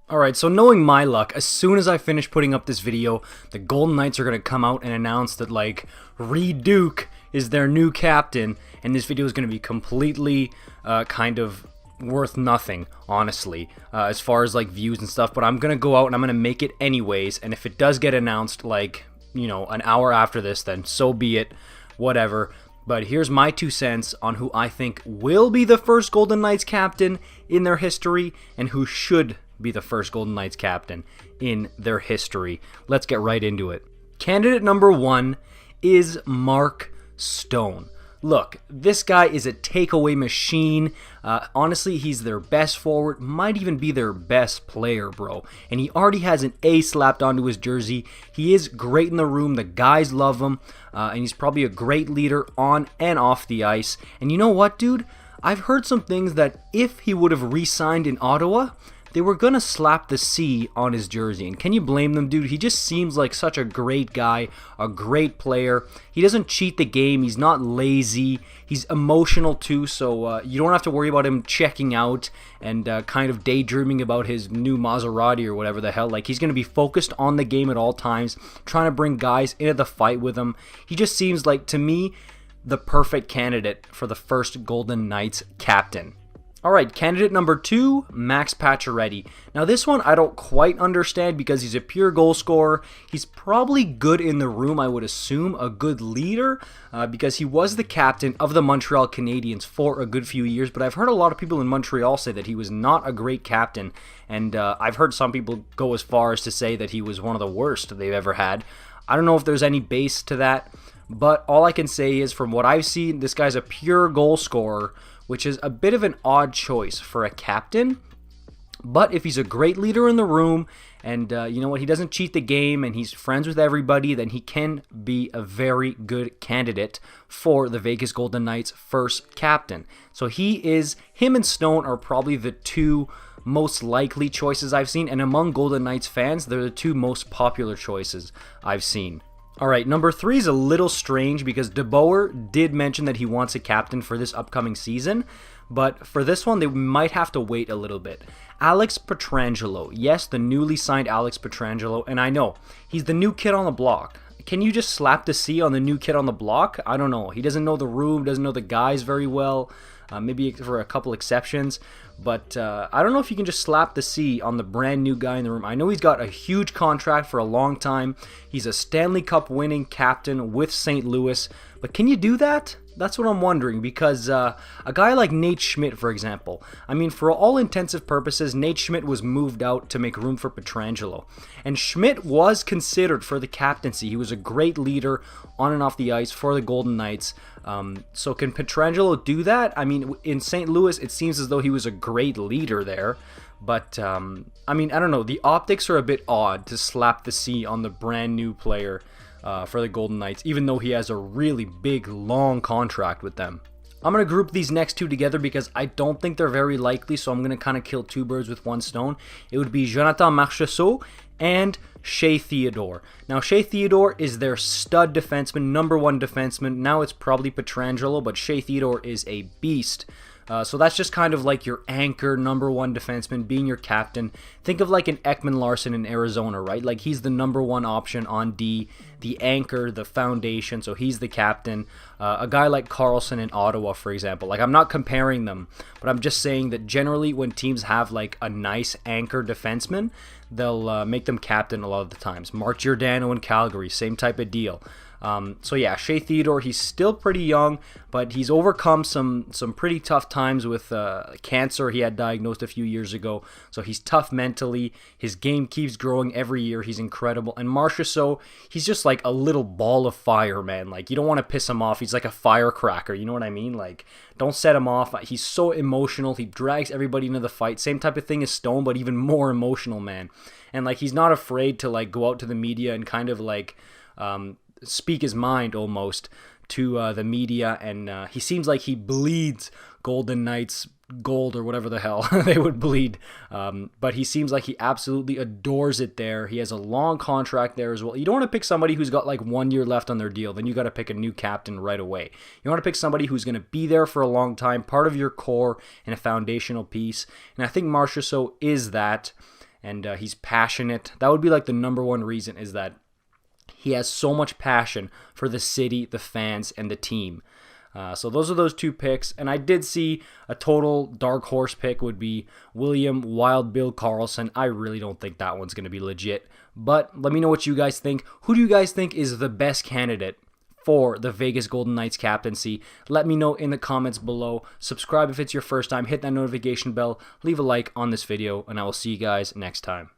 Alright, so knowing my luck, as soon as I finish putting up this video, the Golden Knights are going to come out and announce that, like, Reed Duke is their new captain, and this video is going to be completely, kind of worth nothing, honestly, as far as, like, views and stuff, but I'm going to go out and I'm going to make it anyways, and if it does get announced, like, you know, an hour after this, then so be it, whatever. But here's my 2 cents on who I think will be the first Golden Knights captain in their history, and who should be the first Golden Knights captain in their history. Let's get right into it. Candidate number 1 is Mark Stone. Look, this guy is a takeaway machine. Honestly, he's their best forward, might even be their best player, bro. And he already has an A slapped onto his jersey. He is great in the room. The guys love him. And he's probably a great leader on and off the ice. And you know what, dude? I've heard some things that if he would have re-signed in Ottawa, they were gonna slap the C on his jersey, and can you blame them, dude? He just seems like such a great guy, a great player. He doesn't cheat the game. He's not lazy. He's emotional too, so you don't have to worry about him checking out and kind of daydreaming about his new Maserati or whatever the hell. Like, he's gonna be focused on the game at all times, trying to bring guys into the fight with him. He just seems like, to me, the perfect candidate for the first Golden Knights captain. Alright, candidate number 2, Max Pachuretti. Now this one I don't quite understand because he's a pure goal scorer. He's probably good in the room, I would assume, a good leader, because he was the captain of the Montreal Canadiens for a good few years, but I've heard a lot of people in Montreal say that he was not a great captain, and I've heard some people go as far as to say that he was one of the worst they've ever had. I don't know if there's any base to that, but all I can say is from what I've seen, this guy's a pure goal scorer, which is a bit of an odd choice for a captain. But if he's a great leader in the room, and you know what, he doesn't cheat the game, and he's friends with everybody, then he can be a very good candidate for the Vegas Golden Knights' first captain. So him and Stone are probably the 2 most likely choices I've seen, and among Golden Knights fans, they're the 2 most popular choices I've seen. Alright, number 3 is a little strange because deboer did mention that he wants a captain for this upcoming season, but for this one they might have to wait a little bit. Alex Petrangelo, yes, the newly signed Alex Petrangelo, and I know, he's the new kid on the block. Can you just slap the C on the new kid on the block? I don't know. He doesn't know the room, doesn't know the guys very well, maybe for a couple exceptions. But I don't know if you can just slap the C on the brand new guy in the room. I know he's got a huge contract for a long time. He's a Stanley Cup winning captain with St. Louis. But can you do that? That's what I'm wondering, because a guy like Nate Schmidt, for example, I mean, for all intensive purposes, Nate Schmidt was moved out to make room for Petrangelo. And Schmidt was considered for the captaincy. He was a great leader on and off the ice for the Golden Knights. So can Petrangelo do that? I mean, in St. Louis, it seems as though he was a great leader there. But, I mean, I don't know. The optics are a bit odd to slap the C on the brand new player for the Golden Knights, even though he has a really big, long contract with them. I'm going to group these next 2 together because I don't think they're very likely, so I'm going to kind of kill 2 birds with 1 stone. It would be Jonathan Marchessault and Shea Theodore. Now, Shea Theodore is their stud defenseman, number 1 defenseman. Now it's probably Petrangelo, but Shea Theodore is a beast. So that's just kind of like your anchor, number 1 defenseman, being your captain. Think of like an Ekman-Larsson in Arizona, right? Like, he's the number 1 option on D, the anchor, the foundation, so he's the captain. A guy like Karlsson in Ottawa, for example. Like, I'm not comparing them, but I'm just saying that generally when teams have like a nice anchor defenseman, they'll make them captain a lot of the times. Mark Giordano in Calgary, same type of deal. So yeah, Shea Theodore, he's still pretty young, but he's overcome some pretty tough times with cancer he had diagnosed a few years ago. So he's tough mentally. His game keeps growing every year. He's incredible. And Marchessault, he's just like a little ball of fire, man. Like, you don't want to piss him off. He's like a firecracker. You know what I mean? Like, don't set him off. He's so emotional. He drags everybody into the fight. Same type of thing as Stone, but even more emotional, man. And like, he's not afraid to like go out to the media and kind of like speak his mind almost to the media, and he seems like he bleeds Golden Knights gold or whatever the hell they would bleed, but he seems like he absolutely adores it there. He has a long contract there as well. You don't want to pick somebody who's got like 1 year left on their deal, then you got to pick a new captain right away. You want to pick somebody who's going to be there for a long time, part of your core and a foundational piece, and I think Marchessault is that. and he's passionate. That would be like the number one reason, is that he has so much passion for the city, the fans, and the team. So those are those two picks, and I did see a total dark horse pick would be William Wild Bill Karlsson. I really don't think that one's going to be legit, but let me know what you guys think. Who do you guys think is the best candidate for the Vegas Golden Knights captaincy? Let me know in the comments below. Subscribe if it's your first time, hit that notification bell, leave a like on this video, and I will see you guys next time.